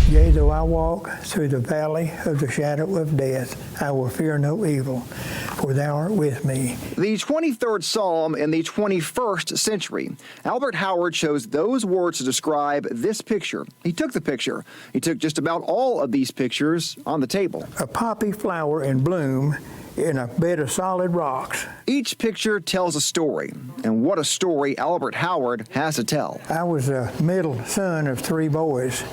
Yea, though I walk through the valley of the shadow of death, I will fear no evil, for thou art with me. The 23rd Psalm in the 21st century. Albert Howard chose those words to describe this picture. He took the picture. He took just about all of these pictures on the table. A poppy flower in bloom in a bed of solid rocks. Each picture tells a story, and what a story Albert Howard has to tell. I was a middle son of 3 boys,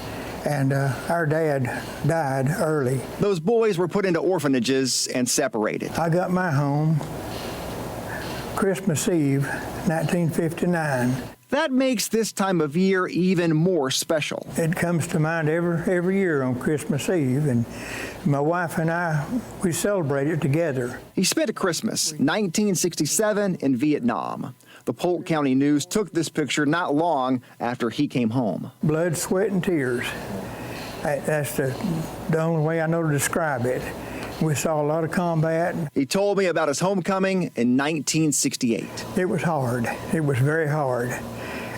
and our dad died early. Those boys were put into orphanages and separated. I got my home Christmas Eve, 1959. That makes this time of year even more special. It comes to mind every year on Christmas Eve, and my wife and I, we celebrate it together. He spent Christmas, 1967, in Vietnam. The Polk County News took this picture not long after he came home. Blood, sweat, and tears. That's the only way I know to describe it. We saw a lot of combat. He told me about his homecoming in 1968. It was hard. It was very hard.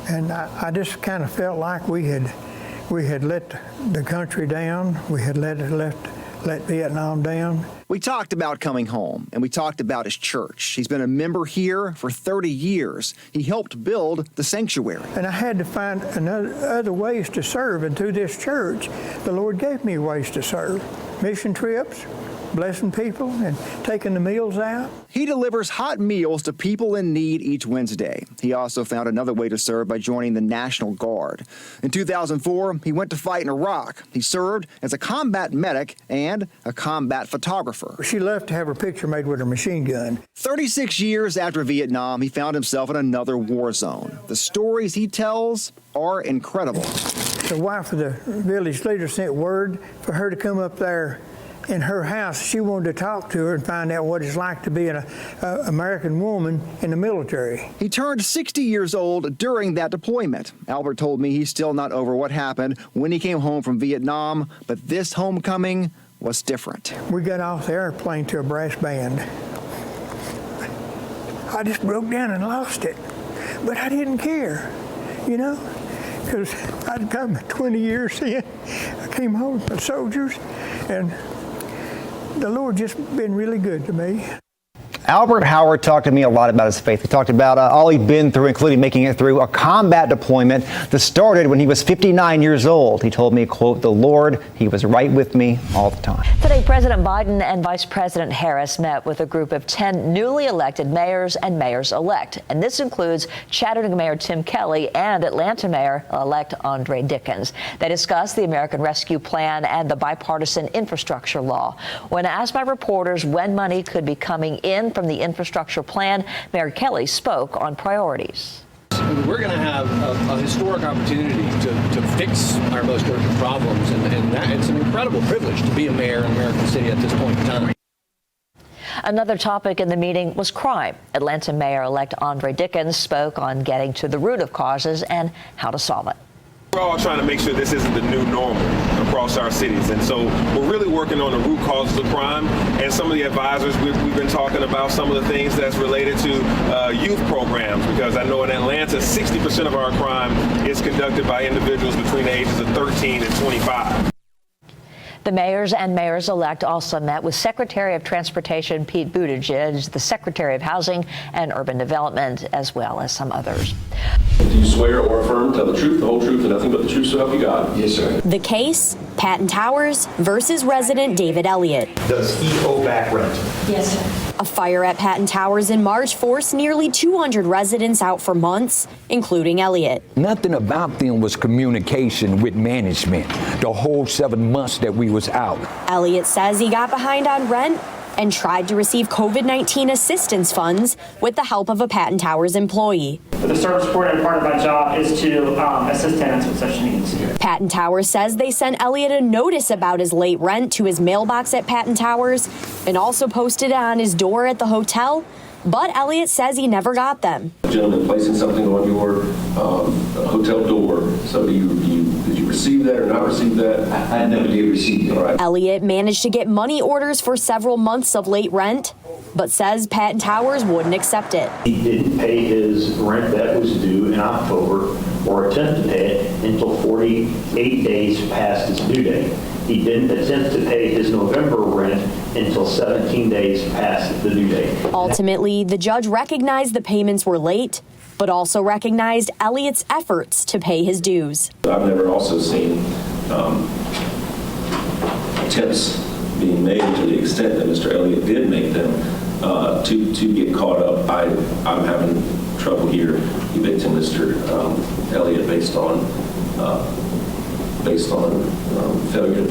And I just kind of felt like we had let the country down. We had let Vietnam down. We talked about coming home, and we talked about his church. He's been a member here for 30 years. He helped build the sanctuary. And I had to find other ways to serve, and through this church, the Lord gave me ways to serve. Mission trips, blessing people, and taking the meals out. He delivers hot meals to people in need each Wednesday. He also found another way to serve by joining the National Guard. In 2004, he went to fight in Iraq. He served as a combat medic and a combat photographer. She loved to have her picture made with her machine gun. 36 years after Vietnam, he found himself in another war zone. The stories he tells are incredible. The wife of the village leader sent word for her to come up there in her house. She wanted to talk to her and find out what it's like to be an American woman in the military. He turned 60 years old during that deployment. Albert told me he's still not over what happened when he came home from Vietnam, but this homecoming was different. We got off the airplane to a brass band. I just broke down and lost it, but I didn't care, you know, because I'd come 20 years in. I came home with soldiers, and the Lord just been really good to me. Albert Howard talked to me a lot about his faith. He talked about all he'd been through, including making it through a combat deployment that started when he was 59 years old. He told me, quote, "The Lord, he was right with me all the time." Today, President Biden and Vice President Harris met with a group of 10 newly elected mayors and mayors-elect. And this includes Chattanooga Mayor Tim Kelly and Atlanta Mayor-elect Andre Dickens. They discussed the American Rescue Plan and the bipartisan infrastructure law. When asked by reporters when money could be coming in from the infrastructure plan, Mayor Kelly spoke on priorities. We're going to have a historic opportunity to fix our most urgent problems, and that, it's an incredible privilege to be a mayor in American City at this point in time. Another topic in the meeting was crime. Atlanta Mayor-elect Andre Dickens spoke on getting to the root of causes and how to solve it. We're all trying to make sure this isn't the new normal across our cities, and so we're really working on the root causes of crime. And some of the advisors, we've been talking about some of the things that's related to youth programs, because I know in Atlanta 60% of our crime is conducted by individuals between the ages of 13 and 25. The mayors and mayors-elect also met with Secretary of Transportation Pete Buttigieg, the Secretary of Housing and Urban Development, as well as some others. Do you swear or affirm to tell the truth, the whole truth, and nothing but the truth, so help you God? Yes, sir. The case, Patten Towers versus resident David Elliott. Does he owe back rent? Yes, sir. A fire at Patten Towers in March forced nearly 200 residents out for months, including Elliott. Nothing about them was communication with management the whole 7 months that we was out. Elliott says he got behind on rent and tried to receive COVID-19 assistance funds with the help of a Patten Towers employee. The service supported part of my job is to assist tenants with such needs. Patten Towers says they sent Elliott a notice about his late rent to his mailbox at Patten Towers and also posted it on his door at the hotel, but Elliott says he never got them. A gentleman placing something on your hotel door, so did you receive that or not receive that? I never did receive that. Right. Elliott managed to get money orders for several months of late rent, but says Patten Towers wouldn't accept it. He didn't pay his rent that was due in October. or attempt to pay it until 48 days past its due date. He didn't attempt to pay his November rent until 17 days past the due date. Ultimately, the judge recognized the payments were late, but also recognized Elliott's efforts to pay his dues. I've never also seen attempts being made to the extent that Mr. Elliott did make them to get caught up. I'm having trouble here evicting Mr. Elliott based on failure to